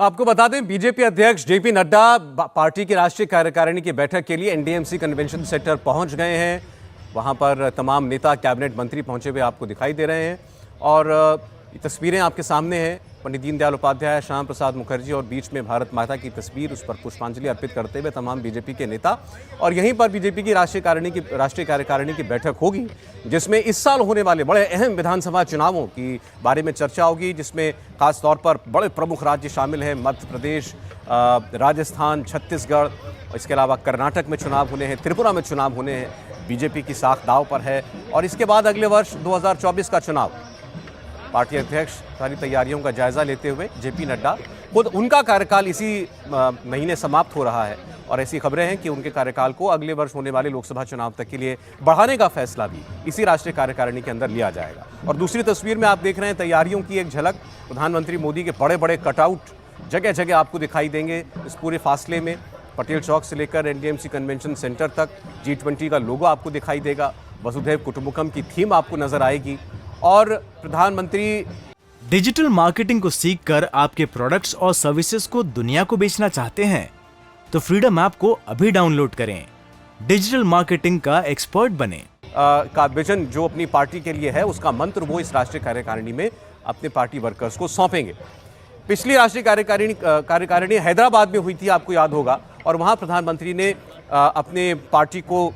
आपको बता दें बीजेपी अध्यक्ष जेपी नड्डा पार्टी की राष्ट्रीय कार्यकारिणी की बैठक के लिए एनडीएमसी कन्वेंशन सेंटर पहुंच गए हैं। वहां पर तमाम नेता कैबिनेट मंत्री पहुंचे हुए आपको दिखाई दे रहे हैं और ये तस्वीरें आपके सामने हैं। पंडित दीनदयाल उपाध्याय, श्याम प्रसाद मुखर्जी और बीच में भारत माता की तस्वीर, उस पर पुष्पांजलि अर्पित करते हुए तमाम बीजेपी के नेता। और यहीं पर बीजेपी की राष्ट्रीय कार्यकारिणी की बैठक होगी, जिसमें इस साल होने वाले बड़े अहम विधानसभा चुनावों की बारे में चर्चा होगी, जिसमें खास तौर पर बड़े प्रमुख राज्य शामिल हैं। मध्य प्रदेश, राजस्थान, छत्तीसगढ़, इसके अलावा कर्नाटक में चुनाव होने हैं, त्रिपुरा में चुनाव होने हैं। बीजेपी की साख दांव पर है और इसके बाद अगले वर्ष 2024 का चुनाव। पार्टी अध्यक्ष सारी तैयारियों का जायजा लेते हुए जेपी नड्डा, खुद उनका कार्यकाल इसी महीने समाप्त हो रहा है और ऐसी खबरें हैं कि उनके कार्यकाल को अगले वर्ष होने वाले लोकसभा चुनाव तक के लिए बढ़ाने का फैसला भी इसी राष्ट्रीय कार्यकारिणी के अंदर लिया जाएगा। और दूसरी तस्वीर में आप देख रहे हैं तैयारियों की एक झलक। प्रधानमंत्री मोदी के बड़े बड़े कटआउट जगह जगह आपको दिखाई देंगे। इस पूरे फासले में पटेल चौक से लेकर एनडीएमसी कन्वेंशन सेंटर तक G20 का लोगो आपको दिखाई देगा। वसुधैव कुटुंबकम की थीम आपको नजर आएगी और प्रधानमंत्री डिजिटल मार्केटिंग को सीखकर आपके प्रोडक्ट्स और सर्विसेज को दुनिया को बेचना चाहते हैं तो फ्रीडम ऐप को अभी डाउनलोड करें। डिजिटल मार्केटिंग का एक्सपर्ट बने। का विजन जो अपनी पार्टी के लिए है, उसका मंत्र वो इस राष्ट्रीय कार्यकारिणी में अपने पार्टी वर्कर्स को सौंपेंगे। पिछली राष्ट्रीय कार्यकारिणी हैदराबाद में हुई थी, आपको याद होगा, और वहां प्रधानमंत्री ने अपने पार्टी को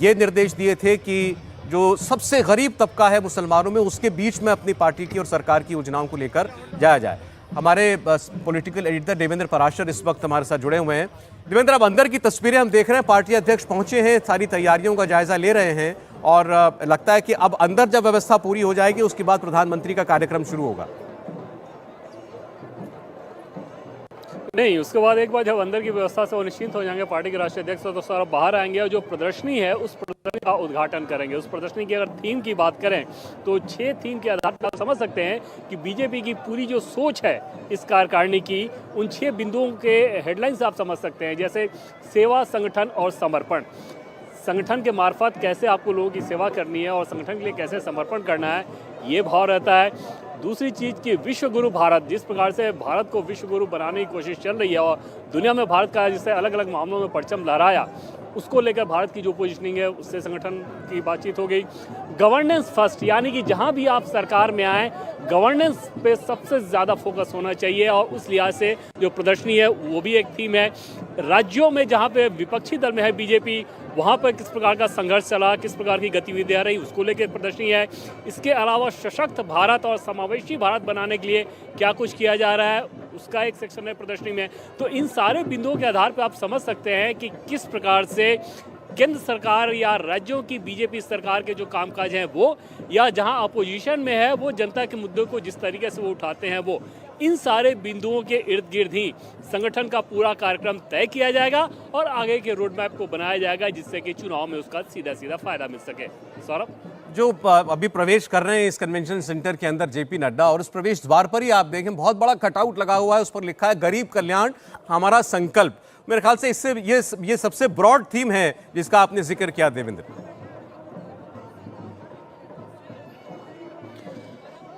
ये निर्देश दिए थे कि जो सबसे गरीब तबका है मुसलमानों में, उसके बीच में अपनी पार्टी की और सरकार की योजनाओं को लेकर जाया जाए। हमारे पॉलिटिकल एडिटर देवेंद्र पराशर इस वक्त हमारे साथ जुड़े हुए हैं। देवेंद्र, अब अंदर की तस्वीरें हम देख रहे हैं, पार्टी अध्यक्ष पहुंचे हैं, सारी तैयारियों का जायजा ले रहे हैं और लगता है कि अब अंदर जब व्यवस्था पूरी हो जाएगी उसके बाद प्रधानमंत्री का कार्यक्रम शुरू होगा। नहीं, उसके बाद एक बार जब अंदर की व्यवस्था से वो निश्चिंत हो जाएंगे पार्टी के राष्ट्रीय अध्यक्ष, तो सारा बाहर आएंगे और जो प्रदर्शनी है उस प्रदर्शनी का उद्घाटन करेंगे। उस प्रदर्शनी की अगर थीम की बात करें तो 6 थीम के आधार पर आप समझ सकते हैं कि बीजेपी की पूरी जो सोच है इस कार्यकारिणी की, उन 6 बिंदुओं के हेडलाइंस आप समझ सकते हैं। जैसे सेवा, संगठन और समर्पण। संगठन के मार्फत कैसे आपको लोगों की सेवा करनी है और संगठन के लिए कैसे समर्पण करना है, ये भाव रहता है। दूसरी चीज़ कि विश्व गुरु भारत, जिस प्रकार से भारत को विश्व गुरु बनाने की कोशिश चल रही है और दुनिया में भारत का जिससे अलग अलग मामलों में परचम लहराया, उसको लेकर भारत की जो पोजीशनिंग है उससे संगठन की बातचीत हो गई। गवर्नेंस फर्स्ट, यानी कि जहां भी आप सरकार में आए गवर्नेंस पे सबसे ज़्यादा फोकस होना चाहिए और उस लिहाज से जो प्रदर्शनी है वो भी एक थीम है। राज्यों में जहां पे विपक्षी दल में है बीजेपी, वहाँ पर किस प्रकार का संघर्ष चला, किस प्रकार की गतिविधियाँ रही, उसको लेकर प्रदर्शनी है। इसके अलावा सशक्त भारत और समावेशी भारत बनाने के लिए क्या कुछ किया जा रहा है, उसका एक सेक्शन है प्रदर्शनी में। तो इन सारे बिंदुओं के आधार पर आप समझ सकते हैं कि किस प्रकार से केंद्र सरकार या राज्यों की बीजेपी सरकार के जो कामकाज हैं वो, या जहां अपोजिशन में है वो जनता के मुद्दों को जिस तरीके से वो उठाते हैं वो, इन सारे बिंदुओं के इर्द गिर्द ही संगठन का पूरा कार्यक्रम तय किया जाएगा और आगे के रोड मैप को बनाया जाएगा, जिससे कि चुनाव में उसका सीधा सीधा फायदा मिल सके। सौरभ, जो अभी प्रवेश कर रहे हैं इस कन्वेंशन सेंटर के अंदर जेपी नड्डा, और उस प्रवेश द्वार पर ही आप देखें बहुत बड़ा कटआउट लगा हुआ है, उस पर लिखा है गरीब कल्याण हमारा संकल्प। मेरे ख्याल से इससे ये सबसे ब्रॉड थीम है जिसका आपने जिक्र किया देवेंद्र।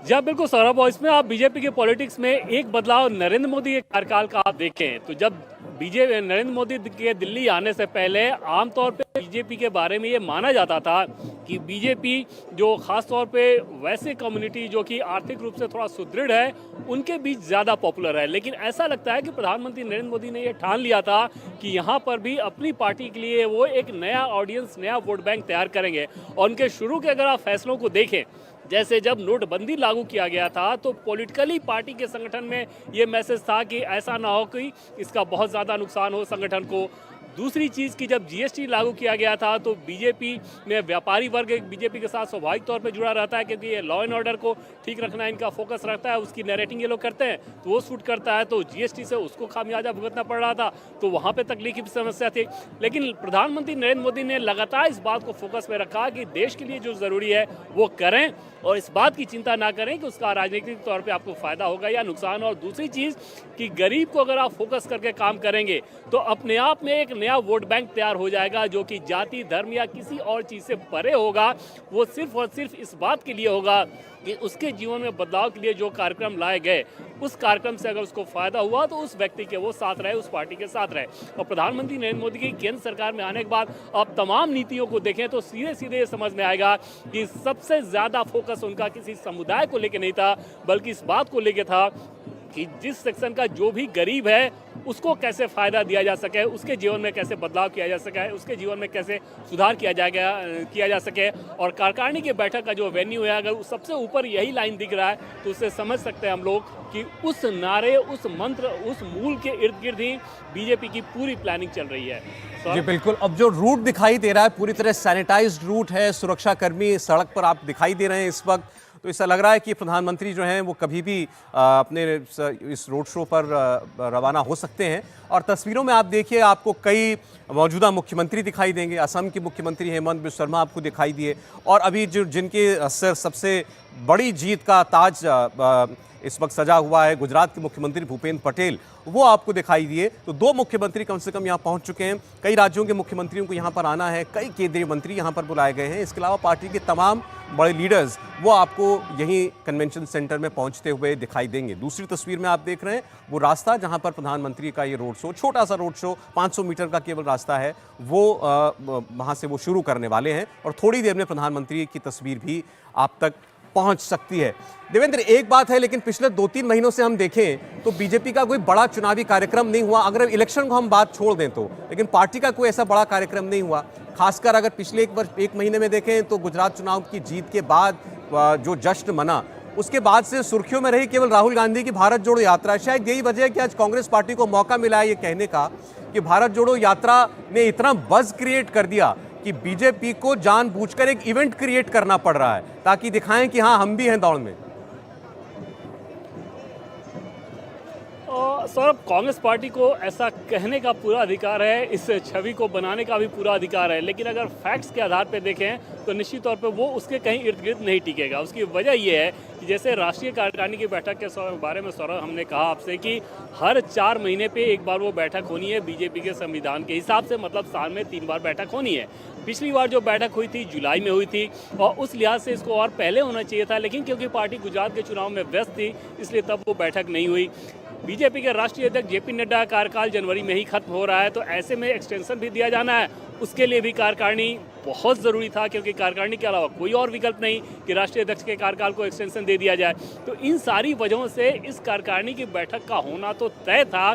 जी बिल्कुल सौरभ, और इसमें आप बीजेपी के पॉलिटिक्स में एक बदलाव नरेंद्र मोदी के कार्यकाल का आप देखें तो जब नरेंद्र मोदी के दिल्ली आने से पहले आमतौर पे बीजेपी के बारे में ये माना जाता था कि बीजेपी जो खास तौर पे वैसे कम्युनिटी जो कि आर्थिक रूप से थोड़ा सुदृढ़ है उनके बीच ज़्यादा पॉपुलर है। लेकिन ऐसा लगता है कि प्रधानमंत्री नरेंद्र मोदी ने ये ठान लिया था कि यहाँ पर भी अपनी पार्टी के लिए वो एक नया ऑडियंस, नया वोट बैंक तैयार करेंगे। और उनके शुरू के अगर आप फैसलों को देखें, जैसे जब नोटबंदी लागू किया गया था तो पॉलिटिकली पार्टी के संगठन में ये मैसेज था कि ऐसा ना हो कि इसका बहुत ज़्यादा नुकसान हो संगठन को। दूसरी चीज़ कि जब जीएसटी लागू किया गया था तो बीजेपी में व्यापारी वर्ग बीजेपी के साथ स्वाभाविक तौर पे जुड़ा रहता है, क्योंकि ये लॉ एंड ऑर्डर को ठीक रखना इनका फोकस रहता है, उसकी नैरेटिंग ये लोग करते हैं तो वो सूट करता है। तो जीएसटी से उसको खामियाजा भुगतना पड़ रहा था, तो वहाँ पे तकलीफ की समस्या थी। लेकिन प्रधानमंत्री नरेंद्र मोदी ने लगातार इस बात को फोकस में रखा कि देश के लिए जो ज़रूरी है वो करें और इस बात की चिंता ना करें कि उसका राजनीतिक तौर पे आपको फ़ायदा होगा या नुकसान। और दूसरी चीज़ कि गरीब को अगर आप फोकस करके काम करेंगे तो अपने आप में एक नया वोट बैंक तैयार हो जाएगा जो कि जाति, धर्म या किसी और चीज से परे होगा। वो सिर्फ और सिर्फ इस बात के लिए होगा कि उसके जीवन में बदलाव के लिए जो कार्यक्रम लाए गए, उस कार्यक्रम से अगर उसको फायदा हुआ तो उस व्यक्ति के वो साथ रहे, उस पार्टी के साथ रहे। और प्रधानमंत्री नरेंद्र मोदी की केंद्र सरकार में आने के बाद आप तमाम नीतियों को देखें तो सीधे सीधे ये समझ में आएगा कि सबसे ज्यादा फोकस उनका किसी समुदाय को लेकर नहीं था, बल्कि इस बात को लेकर था कि जिस सेक्शन का जो भी गरीब है उसको कैसे फायदा दिया जा सके, उसके जीवन में कैसे बदलाव किया जा सके, उसके जीवन में कैसे सुधार किया जा सके। और कार्यकारिणी की बैठक का जो वेन्यू है, अगर सबसे ऊपर यही लाइन दिख रहा है तो उससे समझ सकते हैं हम लोग कि उस नारे, उस मंत्र, उस मूल के इर्द गिर्द ही बीजेपी की पूरी प्लानिंग चल रही है। जी बिल्कुल। अब जो रूट दिखाई दे रहा है पूरी तरह सैनिटाइज्ड रूट है, सुरक्षा कर्मी सड़क पर आप दिखाई दे रहे हैं इस वक्त, तो ऐसा लग रहा है कि प्रधानमंत्री जो हैं वो कभी भी अपने इस रोड शो पर रवाना हो सकते हैं। और तस्वीरों में आप देखिए, आपको कई मौजूदा मुख्यमंत्री दिखाई देंगे। असम के मुख्यमंत्री हेमंत बिस्वा शर्मा आपको दिखाई दिए, और अभी जो जिनके सबसे बड़ी जीत का ताज इस वक्त सजा हुआ है, गुजरात के मुख्यमंत्री भूपेंद्र पटेल, वो आपको दिखाई दिए। तो 2 मुख्यमंत्री कम से कम यहाँ पहुँच चुके हैं। कई राज्यों के मुख्यमंत्रियों को यहाँ पर आना है, कई केंद्रीय मंत्री यहाँ पर बुलाए गए हैं। इसके अलावा पार्टी के तमाम बड़े लीडर्स वो आपको यहीं कन्वेंशन सेंटर में पहुँचते हुए दिखाई देंगे। दूसरी तस्वीर में आप देख रहे हैं वो रास्ता जहाँ पर प्रधानमंत्री का ये रोड शो, छोटा सा रोड शो, 500 मीटर का केवल रास्ता है, वो वहाँ से वो शुरू करने वाले हैं। और थोड़ी देर में प्रधानमंत्री की तस्वीर भी आप तक पहुंच सकती है। देवेंद्र, एक बात है, लेकिन पिछले 2-3 महीनों से हम देखें तो बीजेपी का कोई बड़ा चुनावी कार्यक्रम नहीं हुआ। अगर इलेक्शन को हम बात छोड़ दें तो, लेकिन पार्टी का कोई ऐसा बड़ा कार्यक्रम नहीं हुआ। खासकर अगर पिछले एक महीने में देखें तो गुजरात चुनाव की जीत के बाद जो जश्न मना, उसके बाद से सुर्खियों में रही केवल राहुल गांधी की भारत जोड़ो यात्रा। शायद यही वजह है कि आज कांग्रेस पार्टी को मौका मिला है ये कहने का कि भारत जोड़ो यात्रा ने इतना बज़ क्रिएट कर दिया कि बीजेपी को जानबूझकर एक इवेंट क्रिएट करना पड़ रहा है ताकि दिखाएं कि हाँ, हम भी हैं दौड़ में। सौरभ, कांग्रेस पार्टी को ऐसा कहने का पूरा अधिकार है, इस छवि को बनाने का भी पूरा अधिकार है, लेकिन अगर फैक्ट्स के आधार पर देखें तो निश्चित तौर पे वो उसके कहीं इर्द गिर्द नहीं टिकेगा। उसकी वजह ये है कि जैसे राष्ट्रीय कार्यकारिणी की बैठक के बारे में सौरभ हमने कहा आपसे कि हर 4 महीने पे एक बार वो बैठक होनी है बीजेपी के संविधान के हिसाब से, मतलब साल में 3 बार बैठक होनी है। पिछली बार जो बैठक हुई थी जुलाई में हुई थी और उस लिहाज से इसको और पहले होना चाहिए था, लेकिन क्योंकि पार्टी गुजरात के चुनाव में व्यस्त थी इसलिए तब वो बैठक नहीं हुई। बीजेपी के राष्ट्रीय अध्यक्ष जेपी नड्डा का कार्यकाल जनवरी में ही खत्म हो रहा है, तो ऐसे में एक्सटेंशन भी दिया जाना है, उसके लिए भी कार्यकारिणी बहुत ज़रूरी था, क्योंकि कार्यकारिणी के अलावा कोई और विकल्प नहीं कि राष्ट्रीय अध्यक्ष के कार्यकाल को एक्सटेंशन दे दिया जाए। तो इन सारी वजहों से इस कार्यकारिणी की बैठक का होना तो तय था।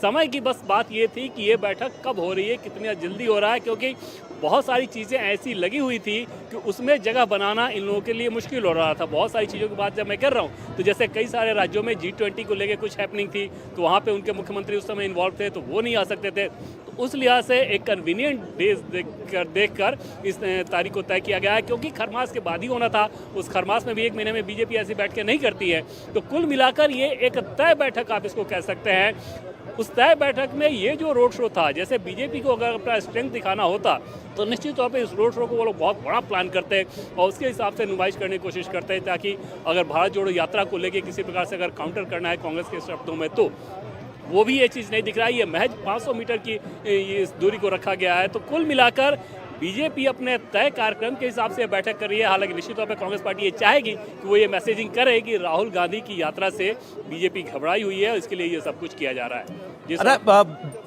समय की बस बात ये थी कि ये बैठक कब हो रही है, कितनी जल्दी हो रहा है, क्योंकि बहुत सारी चीज़ें ऐसी लगी हुई थी कि उसमें जगह बनाना इन लोगों के लिए मुश्किल हो रहा था। बहुत सारी चीज़ों की बात जब मैं कर रहा हूँ तो जैसे कई सारे राज्यों में G20 को लेकर कुछ हैपनिंग थी, तो वहाँ पे उनके मुख्यमंत्री उस समय इन्वॉल्व थे, तो वो नहीं आ सकते थे। तो उस लिहाज से एक कन्वीनियंट डेज देखकर इस तारीख को तय किया गया है, क्योंकि खरमास के बाद ही होना था। उस खरमास में भी 1 महीने में बीजेपी ऐसी बैठ के नहीं करती है। तो कुल मिलाकर ये एक तय बैठक आप इसको कह सकते हैं। उस तय बैठक में ये जो रोड शो था, जैसे बीजेपी को अगर अपना स्ट्रेंथ दिखाना होता तो निश्चित तौर पे इस रोड शो को वो लोग बहुत बड़ा प्लान करते हैं और उसके हिसाब से नुमाइश करने की कोशिश करते हैं, ताकि अगर भारत जोड़ो यात्रा को लेके किसी प्रकार से अगर काउंटर करना है कांग्रेस के शब्दों में, तो वो भी ये चीज़ नहीं दिख रहा है। ये महज 500 मीटर की इस दूरी को रखा गया है। तो कुल मिलाकर बीजेपी अपने तय कार्यक्रम के हिसाब से बैठक कर रही है। हालांकि निश्चित तौर पर कांग्रेस पार्टी ये चाहेगी कि वो ये मैसेजिंग करे कि राहुल गांधी की यात्रा से बीजेपी घबराई हुई है, इसके लिए ये सब कुछ किया जा रहा है। अरे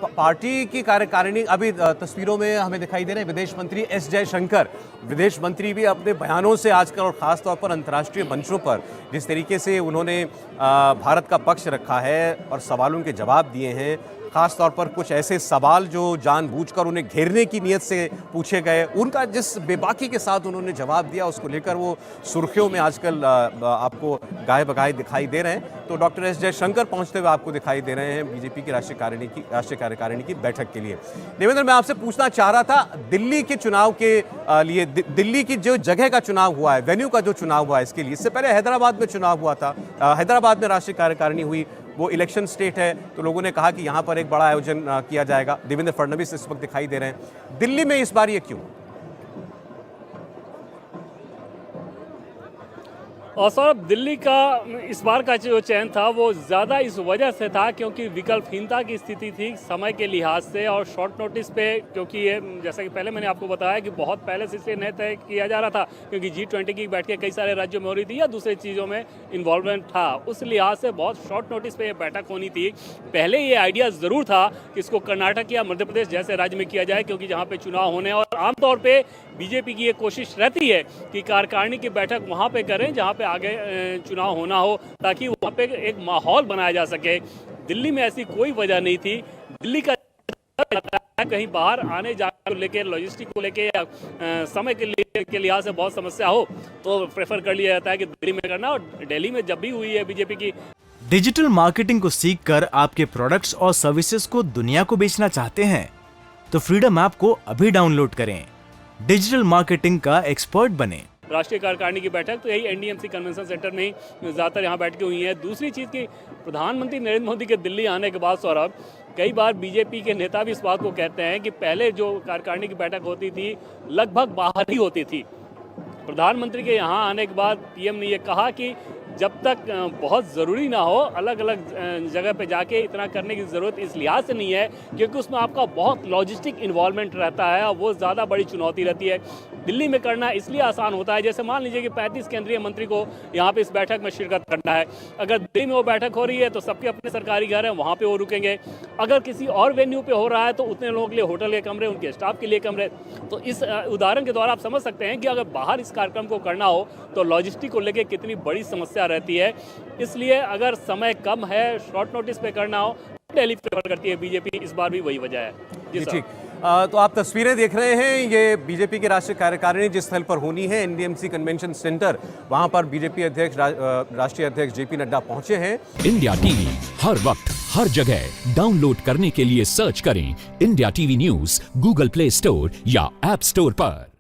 पार्टी की कार्यकारिणी अभी तस्वीरों में हमें दिखाई दे रहे हैं विदेश मंत्री एस जयशंकर। विदेश मंत्री भी अपने बयानों से आजकल और ख़ास तौर पर अंतर्राष्ट्रीय मंचों पर जिस तरीके से उन्होंने भारत का पक्ष रखा है और सवालों के जवाब दिए हैं, खास तौर पर कुछ ऐसे सवाल जो जानबूझकर उन्हें घेरने की नीयत से पूछे गए, उनका जिस बेबाकी के साथ उन्होंने जवाब दिया उसको लेकर वो सुर्खियों में आजकल आपको गाए बगाए दिखाई दे रहे हैं। तो डॉक्टर एस जयशंकर पहुंचते हुए आपको दिखाई दे रहे हैं बीजेपी की राष्ट्रीय कार्यकारिणी की बैठक के लिए। देवेंद्र, मैं आपसे पूछना चाह रहा था, दिल्ली के चुनाव के लिए, दिल्ली की जो जगह का चुनाव हुआ है, वेन्यू का जो चुनाव हुआ है, इसके लिए इससे पहले हैदराबाद में चुनाव हुआ था, हैदराबाद में राष्ट्रीय कार्यकारिणी हुई, वो इलेक्शन स्टेट है, तो लोगों ने कहा कि यहाँ पर एक बड़ा आयोजन किया जाएगा। देवेंद्र फडणवीस इस वक्त दिखाई दे रहे हैं। दिल्ली में इस बार ये क्यों? और सौरभ, दिल्ली का इस बार का जो चयन था वो ज़्यादा इस वजह से था क्योंकि विकल्पहीनता की स्थिति थी समय के लिहाज से और शॉर्ट नोटिस पे, क्योंकि ये जैसा कि पहले मैंने आपको बताया कि बहुत पहले से इसलिए नहीं तय किया जा रहा था क्योंकि G20 की बैठकें कई सारे राज्यों में हो रही थी या दूसरी चीज़ों में इन्वॉल्वमेंट था, उस लिहाज से बहुत शॉर्ट नोटिस पे ये बैठक होनी थी। पहले ये आइडिया ज़रूर था कि इसको कर्नाटक या मध्य प्रदेश जैसे राज्य में किया जाए क्योंकि जहाँ पे चुनाव होने और आमतौर पर बीजेपी की ये कोशिश रहती है कि कार्यकारिणी की बैठक वहाँ पे करें जहाँ पे आगे चुनाव होना हो ताकि वहाँ पे एक माहौल बनाया जा सके। दिल्ली में ऐसी कोई वजह नहीं थी। दिल्ली का कहीं बाहर आने जाने को लेकर, लॉजिस्टिक को लेकर या समय के लिहाज से बहुत समस्या हो तो प्रेफर कर लिया जाता है कि दिल्ली में करना। और दिल्ली में जब भी हुई है बीजेपी की डिजिटल मार्केटिंग को सीखकर आपके प्रोडक्ट्स और सर्विसेज को दुनिया को बेचना चाहते हैं तो फ्रीडम ऐप को अभी डाउनलोड करें। डिजिटल मार्केटिंग का एक्सपर्ट बने। राष्ट्रीय कार्यकारिणी की बैठक तो यही NDMC कन्वेंशन सेंटर में ही ज़्यादातर यहाँ बैठकें हुई हैं। दूसरी चीज़ कि प्रधानमंत्री नरेंद्र मोदी के दिल्ली आने के बाद सौरभ, कई बार बीजेपी के नेता भी इस बात को कहते हैं कि पहले जो कार्यकारिणी की बैठक होती थी लगभग बाहर ही होती थी। प्रधानमंत्री के यहाँ आने के बाद PM ने ये कहा कि जब तक बहुत ज़रूरी ना हो अलग अलग जगह पे जाके इतना करने की ज़रूरत इस लिहाज से नहीं है क्योंकि उसमें आपका बहुत लॉजिस्टिक इन्वॉल्वमेंट रहता है और वो ज़्यादा बड़ी चुनौती रहती है। दिल्ली में करना इसलिए आसान होता है, जैसे मान लीजिए कि 35 केंद्रीय मंत्री को यहाँ पे इस बैठक में शिरकत करना है। अगर दिल्ली में वो बैठक हो रही है तो सबके अपने सरकारी घर हैं, वहाँ पे वो रुकेंगे। अगर किसी और वेन्यू पे हो रहा है तो उतने लोगों के लिए होटल के कमरे, उनके स्टाफ के लिए कमरे। तो इस उदाहरण के द्वारा आप समझ सकते हैं कि अगर बाहर इस कार्यक्रम को करना हो तो लॉजिस्टिक को लेकर कितनी बड़ी समस्या रहती है। इसलिए अगर समय कम है, शॉर्ट नोटिस पे करना हो, दिल्ली प्रेफर करती है बीजेपी। इस बार भी वही वजह है। जी ठीक। तो आप तस्वीरें देख रहे हैं, ये बीजेपी की राष्ट्रीय कार्यकारिणी जिस स्थल पर होनी है NDMC कन्वेंशन सेंटर, वहां पर बीजेपी अध्यक्ष राष्ट्रीय अध्यक्ष JP नड्डा पहुंचे हैं। इंडिया TV हर वक्त हर जगह डाउनलोड करने के लिए सर्च करें India TV news Google play store या ऐप स्टोर पर।